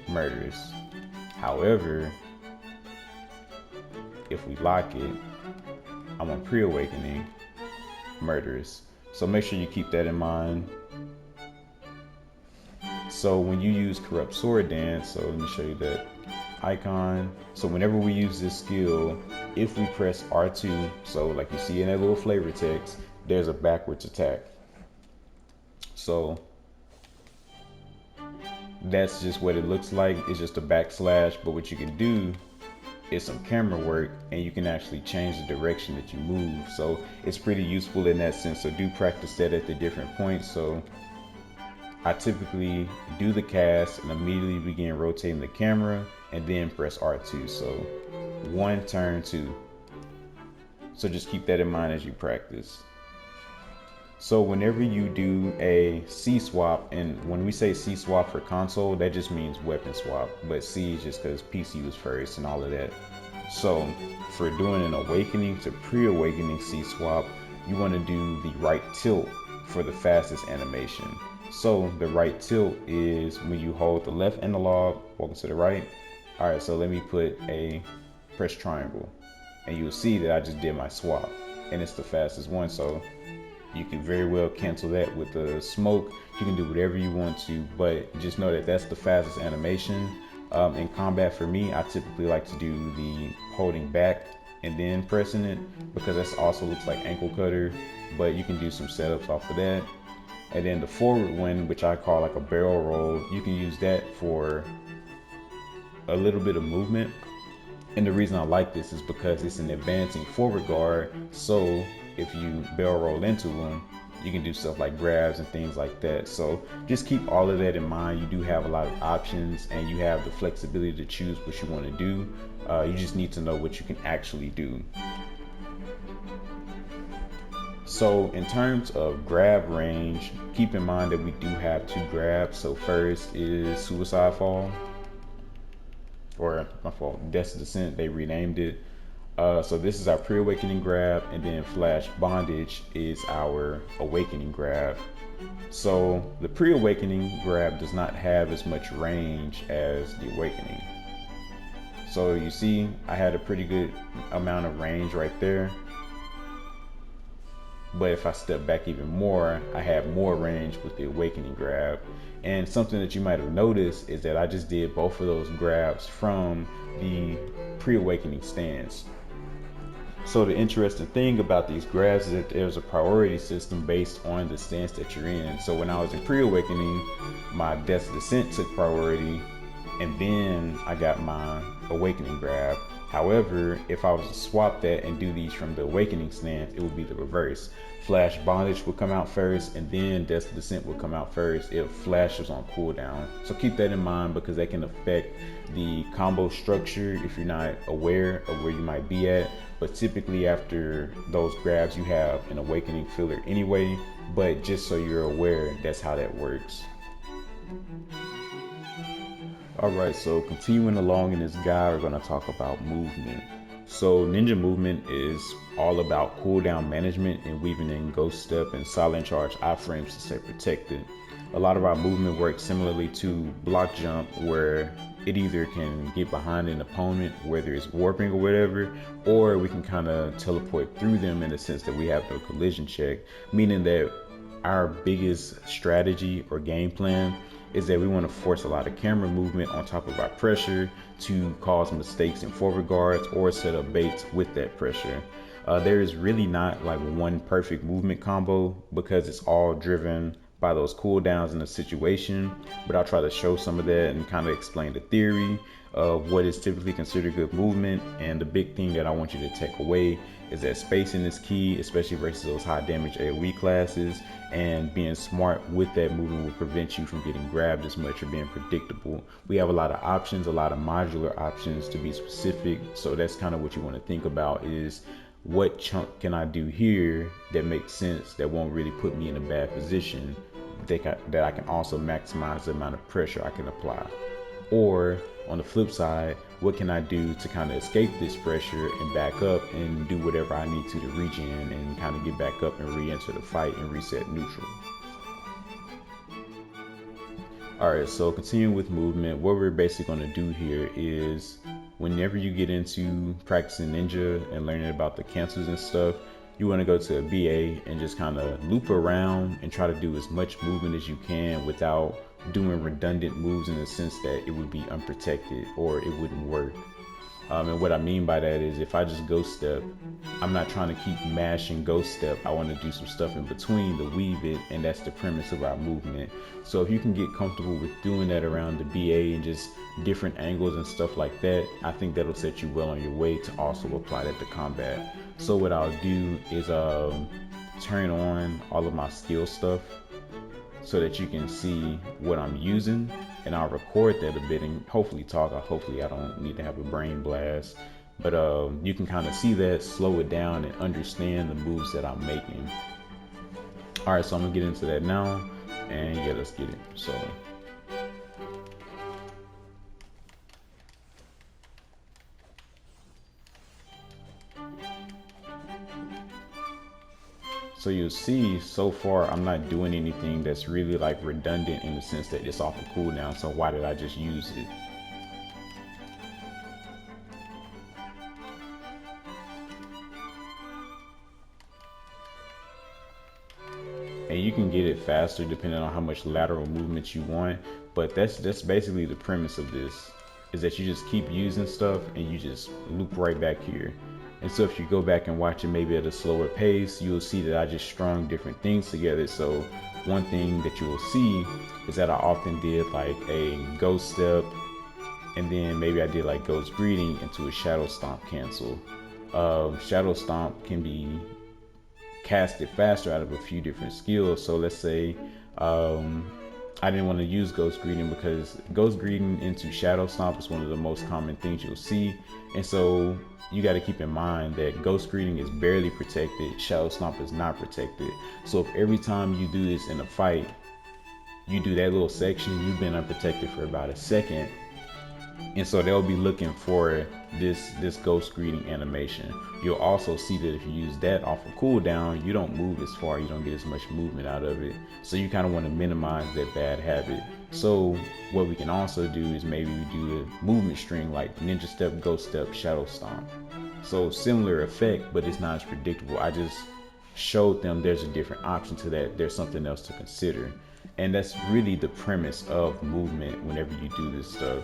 murderous. However, if we lock it, I'm on pre-awakening, murderous. So make sure you keep that in mind. So when you use corrupt sword dance, so let me show you that icon. So whenever we use this skill, if we press R2, so like you see in that little flavor text, there's a backwards attack. So that's just what it looks like. It's just a backslash, but what you can do is some camera work and you can actually change the direction that you move. So it's pretty useful in that sense. So do practice that at the different points. So I typically do the cast and immediately begin rotating the camera and then press R2. So 1, turn 2. So just keep that in mind as you practice. So whenever you do a C swap, and when we say C swap for console, that just means weapon swap, but C is just because PC was first and all of that. So for doing an awakening to pre-awakening C swap, you want to do the right tilt for the fastest animation. So the right tilt is when you hold the left analog, welcome to the right. All right, so let me press triangle, and you'll see that I just did my swap, and it's the fastest one. So you can very well cancel that with the smoke. You can do whatever you want to, but just know that that's the fastest animation. In combat for me, I typically like to do the holding back and then pressing it because that also looks like ankle cutter, but you can do some setups off of that. And then the forward one, which I call like a barrel roll, you can use that for a little bit of movement. And the reason I like this is because it's an advancing forward guard. So if you barrel roll into them, you can do stuff like grabs and things like that. So just keep all of that in mind. You do have a lot of options and you have the flexibility to choose what you want to do. You just need to know what you can actually do. So in terms of grab range, keep in mind that we do have two grabs. So first is Suicide Fall, or my fault, Death's Descent, they renamed it. So this is our pre-awakening grab, and then Flash Bondage is our awakening grab. So the pre-awakening grab does not have as much range as the awakening. So you see, I had a pretty good amount of range right there. But if I step back even more, I have more range with the awakening grab. And something that you might have noticed is that I just did both of those grabs from the pre-awakening stance. So the interesting thing about these grabs is that there's a priority system based on the stance that you're in. So when I was in pre-awakening, my Death's Descent took priority, and then I got my awakening grab. However, if I was to swap that and do these from the awakening stance, it would be the reverse. Flash Bondage would come out first, and then Death's Descent would come out first if Flash was on cooldown. So keep that in mind, because that can affect the combo structure if you're not aware of where you might be at. But typically after those grabs, you have an awakening filler anyway. But just so you're aware, that's how that works. Alright, so continuing along in this guide, we're going to talk about movement. So ninja movement is all about cooldown management and weaving in ghost step and silent charge iframes to stay protected. A lot of our movement works similarly to block jump, where it either can get behind an opponent, whether it's warping or whatever, or we can kind of teleport through them in the sense that we have no collision check, meaning that our biggest strategy or game plan is that we want to force a lot of camera movement on top of our pressure to cause mistakes in forward guards or set up baits with that pressure. There is really not like one perfect movement combo, because it's all driven by those cooldowns in the situation, but I'll try to show some of that and kind of explain the theory of what is typically considered good movement. And the big thing that I want you to take away is that spacing is key, especially versus those high damage AoE classes, and being smart with that movement will prevent you from getting grabbed as much or being predictable. We have a lot of options, a lot of modular options to be specific. So that's kind of what you want to think about, is what chunk can I do here that makes sense, that won't really put me in a bad position, that I can also maximize the amount of pressure I can apply. Or on the flip side, what can I do to kind of escape this pressure and back up and do whatever I need to regen and kind of get back up and re-enter the fight and reset neutral. Alright, so continuing with movement, what we're basically going to do here is, whenever you get into practicing ninja and learning about the cancels and stuff, you want to go to a BA and just kind of loop around and try to do as much movement as you can without doing redundant moves, in the sense that it would be unprotected or it wouldn't work. And what I mean by that is, if I just ghost step, I'm not trying to keep mashing ghost step. I want to do some stuff in between to weave it, and that's the premise of our movement. So if you can get comfortable with doing that around the BA and just different angles and stuff like that, I think that'll set you well on your way to also apply that to combat. So what I'll do is turn on all of my skill stuff so that you can see what I'm using, and I'll record that a bit and hopefully talk. Hopefully I don't need to have a brain blast, but you can kind of see that, slow it down, and understand the moves that I'm making. All right, so I'm gonna get into that now, and yeah, let's get it. So you'll see, so far I'm not doing anything that's really like redundant, in the sense that it's off a cooldown, so why did I just use it? And you can get it faster depending on how much lateral movement you want, but that's basically the premise of this, is that you just keep using stuff and you just loop right back here. And so if you go back and watch it maybe at a slower pace, you'll see that I just strung different things together. So one thing that you will see is that I often did like a ghost step, and then maybe I did like ghost greeting into a shadow stomp cancel. Shadow stomp can be casted faster out of a few different skills. So let's say I didn't want to use ghost greeting because ghost greeting into shadow stomp is one of the most common things you'll see. And so you got to keep in mind that ghost greeting is barely protected, shadow stomp is not protected. So if every time you do this in a fight, you do that little section, you've been unprotected for about a second, and so they'll be looking for this ghost greeting animation. You'll also see that if you use that off of cooldown, you don't move as far, you don't get as much movement out of it. So you kind of want to minimize that bad habit. So what we can also do is maybe we do a movement string like ninja step, ghost step, shadow stomp. So similar effect, but it's not as predictable. I just showed them there's a different option to that. There's something else to consider. And that's really the premise of movement whenever you do this stuff.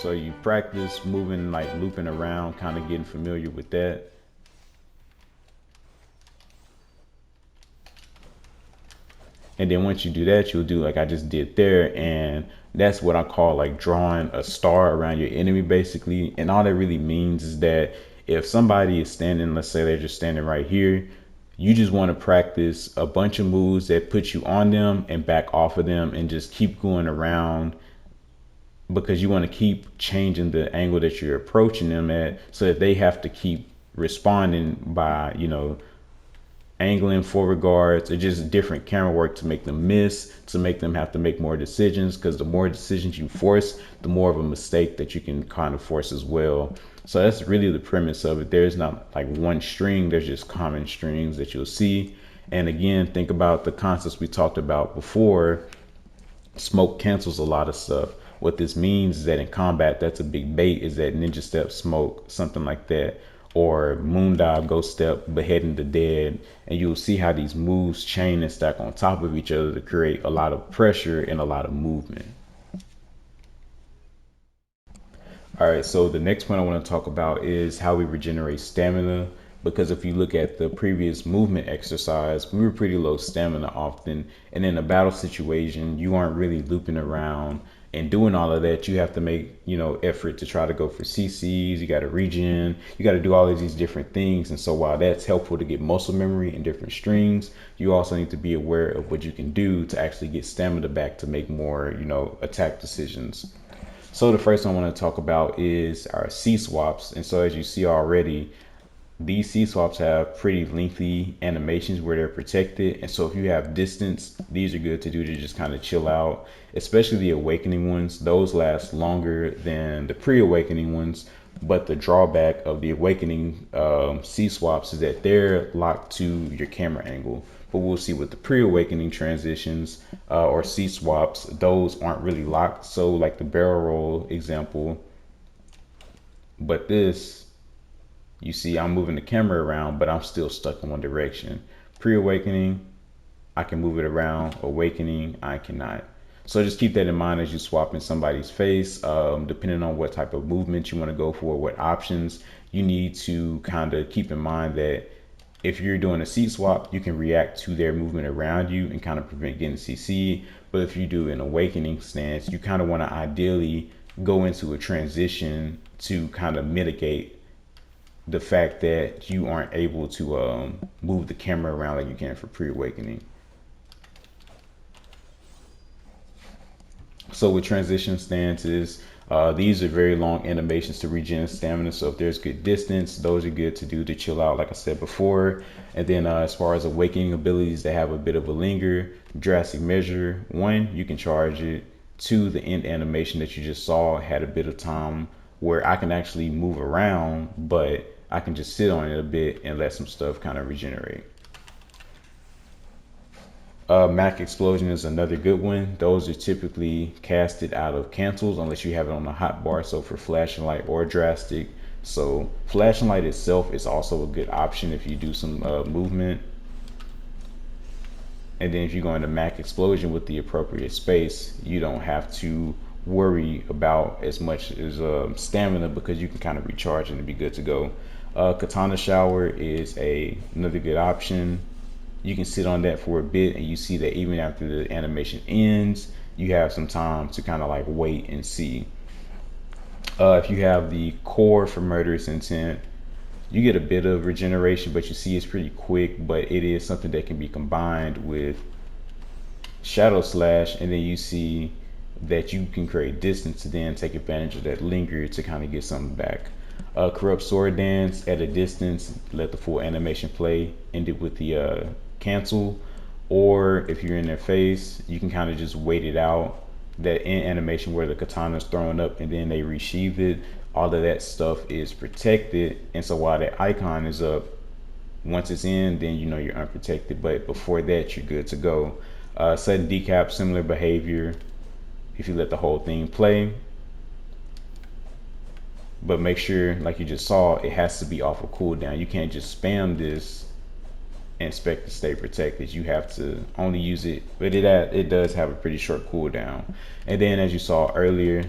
So you practice moving, like looping around, kind of getting familiar with that. And then once you do that, you'll do like I just did there. And that's what I call like drawing a star around your enemy, basically. And all that really means is that if somebody is standing, let's say they're just standing right here, you just want to practice a bunch of moves that put you on them and back off of them and just keep going around, because you want to keep changing the angle that you're approaching them at so that they have to keep responding by, angling forward guards or just different camera work to make them miss, to make them have to make more decisions, because the more decisions you force, the more of a mistake that you can kind of force as well. So that's really the premise of it. There's not like one string, there's just common strings that you'll see. And again, think about the concepts we talked about before. Smoke cancels a lot of stuff. What this means is that in combat, that's a big bait, is that ninja step, smoke, something like that, or moon dive, ghost step, beheading the dead. And you'll see how these moves chain and stack on top of each other to create a lot of pressure and a lot of movement. All right, so the next one I want to talk about is how we regenerate stamina. Because if you look at the previous movement exercise, we were pretty low stamina often. And in a battle situation, you aren't really looping around and doing all of that. You have to make, effort to try to go for CCs. You got to regen. You got to do all of these different things. And so while that's helpful to get muscle memory and different strings, you also need to be aware of what you can do to actually get stamina back to make more, attack decisions. So the first one I want to talk about is our C swaps. And so as you see already, these C swaps have pretty lengthy animations where they're protected. And so if you have distance, these are good to do to just kind of chill out, especially the awakening ones. Those last longer than the pre-awakening ones. But the drawback of the awakening C swaps is that they're locked to your camera angle. But we'll see with the pre-awakening transitions or C swaps, those aren't really locked. So like the barrel roll example, but this, you see I'm moving the camera around, but I'm still stuck in one direction. Pre-awakening, I can move it around. Awakening, I cannot. So just keep that in mind as you swap in somebody's face. Depending on what type of movement you want to go for, what options, you need to kind of keep in mind that if you're doing a seat swap, you can react to their movement around you and kind of prevent getting CC. But if you do an awakening stance, you kind of want to ideally go into a transition to kind of mitigate the fact that you aren't able to move the camera around like you can for pre-awakening. So with transition stances, these are very long animations to regen stamina. So if there's good distance, those are good to do to chill out, like I said before. And then as far as awakening abilities, they have a bit of a linger, drastic measure. One, you can charge it. Two, the end animation that you just saw had a bit of time where I can actually move around, but I can just sit on it a bit and let some stuff kind of regenerate. Mac Explosion is another good one. Those are typically casted out of cancels unless you have it on the hotbar. So for flashing light or drastic. So flashing light itself is also a good option if you do some movement. And then if you go into Mac Explosion with the appropriate space, you don't have to worry about as much as stamina, because you can kind of recharge and be good to go. Katana Shower is another good option. You can sit on that for a bit, and you see that even after the animation ends, you have some time to kind of like wait and see. If you have the core for Murderous Intent, You get a bit of regeneration, but you see it's pretty quick, but it is something that can be combined with Shadow Slash, and then you see that you can create distance to then take advantage of that Linger to kind of get something back. Corrupt Sword Dance at a distance, let the full animation play, end it with the cancel, or if you're in their face, you can kind of just wait it out. That in animation where the katana is thrown up and then they resheathe it, all of that stuff is protected, and so while that icon is up, once it's in, then you know you're unprotected, but before that you're good to go. Sudden decap, similar behavior if you let the whole thing play, but make sure, like you just saw, it has to be off of cooldown. You can't just spam this and expect to stay protected. You have to only use it, but it does have a pretty short cooldown. And then as you saw earlier,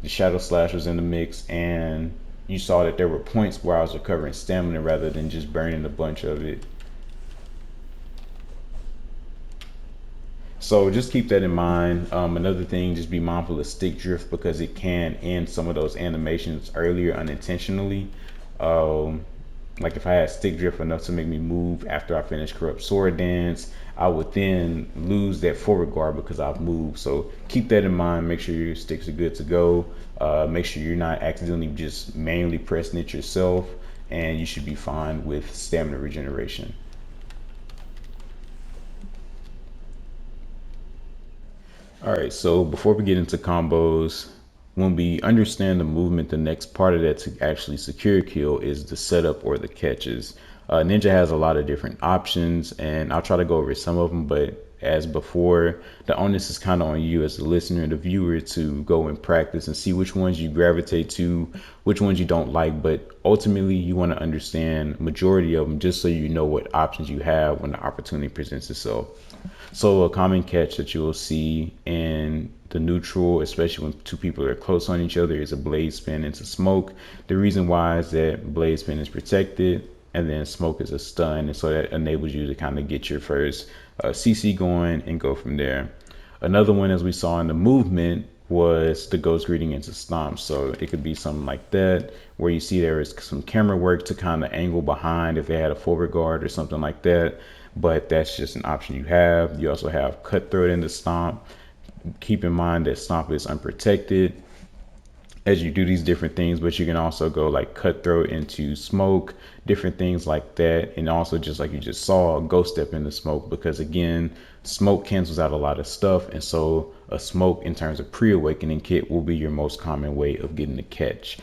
the Shadow Slash was in the mix, and you saw that there were points where I was recovering stamina rather than just burning a bunch of it. So just keep that in mind. Another thing, just be mindful of stick drift because it can end some of those animations earlier unintentionally. Like if I had stick drift enough to make me move after I finish Corrupt Sword Dance, I would then lose that forward guard because I've moved. So keep that in mind. Make sure your sticks are good to go. Make sure you're not accidentally just manually pressing it yourself, and you should be fine with stamina regeneration. All right, so before we get into combos, when we understand the movement, the next part of that to actually secure a kill is the setup or the catches. Ninja has a lot of different options, and I'll try to go over some of them, but as before, the onus is kind of on you as the listener and the viewer to go and practice and see which ones you gravitate to, which ones you don't like, but ultimately you want to understand majority of them just so you know what options you have when the opportunity presents itself. So a common catch that you will see in the neutral, especially when two people are close on each other, is a blade spin into smoke. The reason why is that blade spin is protected and then smoke is a stun, and so that enables you to kind of get your first CC going and go from there. Another one, as we saw in the movement, was the ghost greeting into stomp. So it could be something like that, where you see there is some camera work to kind of angle behind if they had a forward guard or something like that, but that's just an option you have. You also have cutthroat into stomp. Keep in mind that stomp is unprotected as you do these different things, but you can also go like cutthroat into smoke, different things like that. And also, just like you just saw, ghost step into smoke, because again, smoke cancels out a lot of stuff, and so a smoke in terms of pre-awakening kit will be your most common way of getting the catch.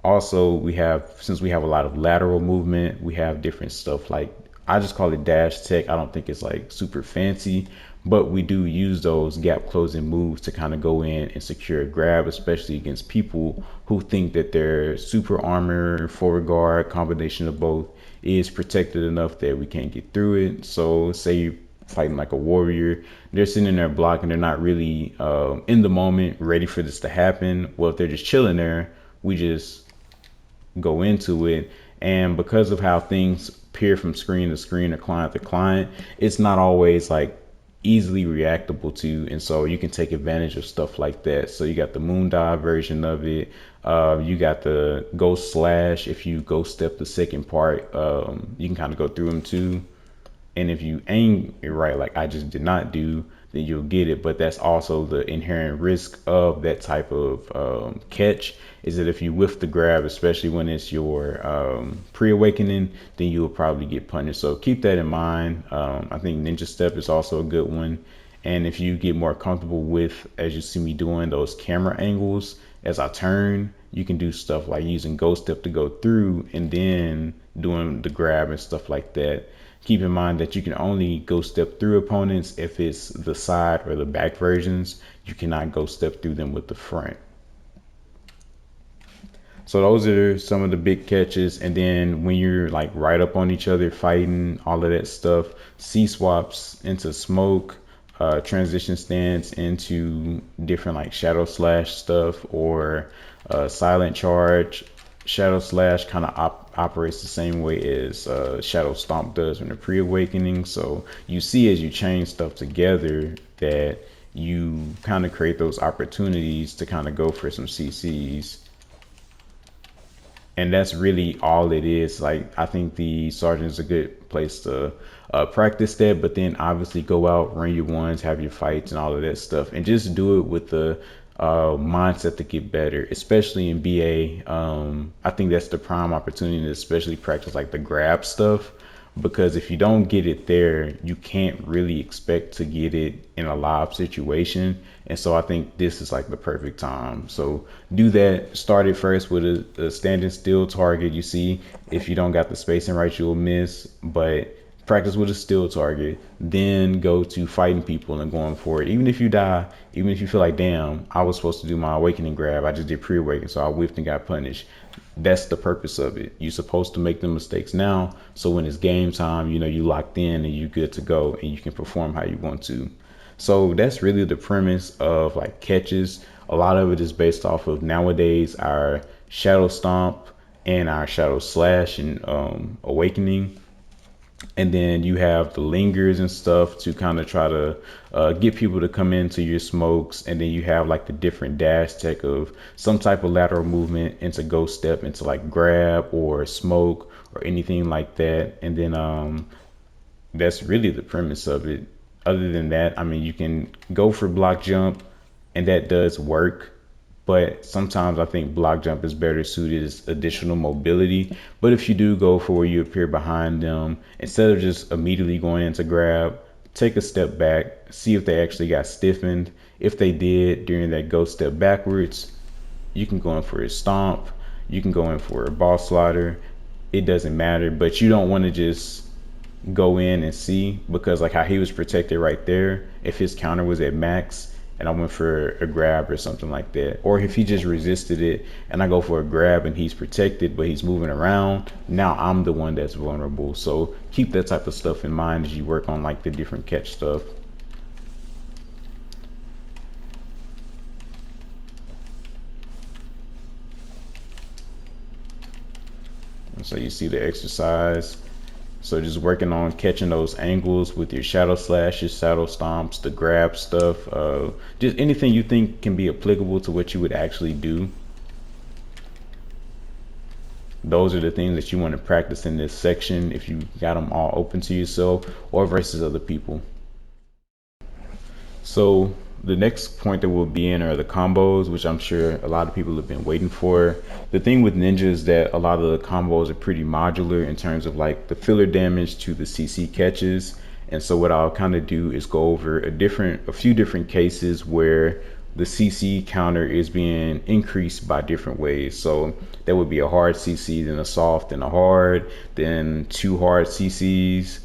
Also, we have, since we have a lot of lateral movement, we have different stuff like, I just call it dash tech. I don't think it's like super fancy, but we do use those gap closing moves to kind of go in and secure a grab, especially against people who think that their super armor, forward guard, combination of both is protected enough that we can't get through it. So say you're fighting like a warrior, they're sitting there blocking, they're not really in the moment ready for this to happen. Well, if they're just chilling there, we just go into it. And because of how things appear from screen to screen or client to client, it's not always like easily reactable to, and so you can take advantage of stuff like that. So you got the moon dive version of it, you got the ghost slash. If you ghost step the second part, you can kind of go through them too, and if you aim it right, like I just did not do, then you'll get it. But that's also the inherent risk of that type of catch, is that if you whiff the grab, especially when it's your pre-awakening, then you'll probably get punished. So keep that in mind. I think Ninja Step is also a good one. And if you get more comfortable with, as you see me doing, those camera angles as I turn, you can do stuff like using Ghost Step to go through and then doing the grab and stuff like that. Keep in mind that you can only ghost step through opponents if it's the side or the back versions. You cannot ghost step through them with the front. So those are some of the big catches. And then when you're like right up on each other fighting, all of that stuff, C swaps into smoke, transition stance into different like shadow slash stuff, or silent charge. Shadow Slash kind of operates the same way as Shadow Stomp does when the pre-awakening. So you see as you chain stuff together that you kind of create those opportunities to kind of go for some CCs. And that's really all it is. Like, I think the sergeant is a good place to practice that, but then obviously go out, run your ones, have your fights and all of that stuff, and just do it with the mindset to get better, especially in BA. I think that's the prime opportunity to especially practice like the grab stuff, because if you don't get it there, you can't really expect to get it in a live situation. And so I think this is like the perfect time. So do that. Start it first with a standing still target. You see, if you don't got the spacing right, you'll miss, but practice with a still target, then go to fighting people and going for it. Even if you die, even if you feel like, damn, I was supposed to do my awakening grab, I just did pre-awaken, so I whiffed and got punished. That's the purpose of it. You're supposed to make the mistakes now, so when it's game time, you know, you locked in and you good to go and you can perform how you want to. So that's really the premise of like catches. A lot of it is based off of nowadays our shadow stomp and our shadow slash and awakening. And then you have the lingers and stuff to kind of try to get people to come into your smokes. And then you have like the different dash tech of some type of lateral movement into ghost step into like grab or smoke or anything like that. And then that's really the premise of it. Other than that, I mean, you can go for block jump and that does work. But sometimes I think block jump is better suited as additional mobility. But if you do go for where you appear behind them, instead of just immediately going into grab, take a step back, see if they actually got stiffened. If they did during that ghost step backwards, you can go in for a stomp, you can go in for a ball slider. It doesn't matter, but you don't want to just go in and see, because like how he was protected right there, if his counter was at max and I went for a grab or something like that, or if he just resisted it and I go for a grab and he's protected but he's moving around, now I'm the one that's vulnerable. So keep that type of stuff in mind as you work on like the different catch stuff. And so you see the exercise. So just working on catching those angles with your shadow slashes, shadow stomps, the grab stuff, just anything you think can be applicable to what you would actually do. Those are the things that you want to practice in this section if you got them all open to yourself or versus other people. So the next point that we'll be in are the combos, which I'm sure a lot of people have been waiting for. The thing with Ninja is that a lot of the combos are pretty modular in terms of like the filler damage to the CC catches. And so what I'll kind of do is go over a few different cases where the CC counter is being increased by different ways. So that would be a hard CC, then a soft, then a hard, then two hard CCs,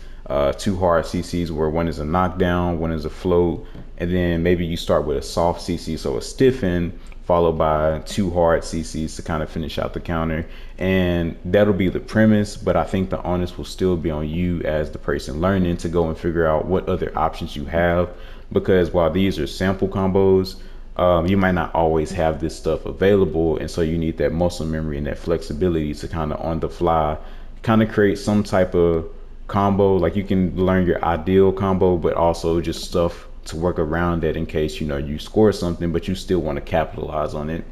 two hard CCs where one is a knockdown, one is a float, and then maybe you start with a soft CC, so a stiffen, followed by two hard CCs to kind of finish out the counter. And that'll be the premise, but I think the onus will still be on you as the person learning to go and figure out what other options you have, because while these are sample combos, you might not always have this stuff available, and so you need that muscle memory and that flexibility to kind of on the fly kind of create some type of combo. Like you can learn your ideal combo, but also just stuff to work around that in case you score something but you still want to capitalize on it.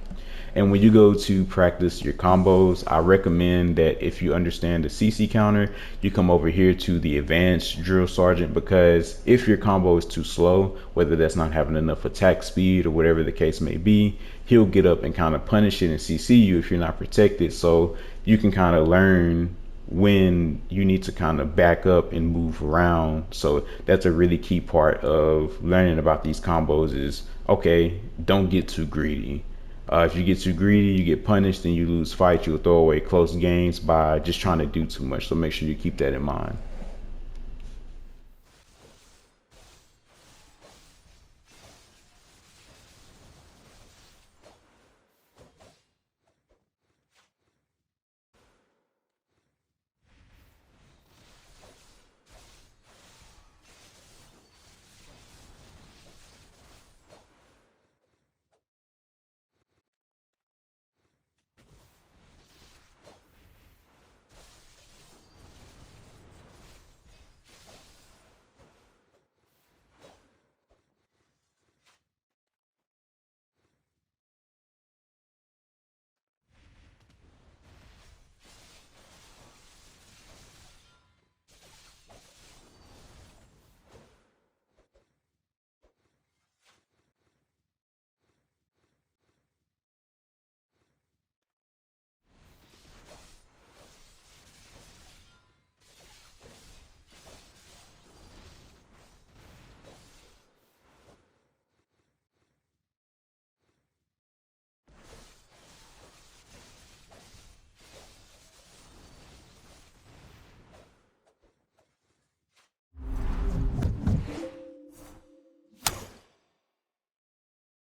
And when you go to practice your combos, I recommend that if you understand the CC counter, you come over here to the advanced drill sergeant, because if your combo is too slow, whether that's not having enough attack speed or whatever the case may be, he'll get up and kind of punish it and CC you if you're not protected. So you can kind of learn when you need to kind of back up and move around. So that's a really key part of learning about these combos is, okay, don't get too greedy. If you get too greedy, you get punished and you lose fights. You'll throw away close games by just trying to do too much. So make sure you keep that in mind.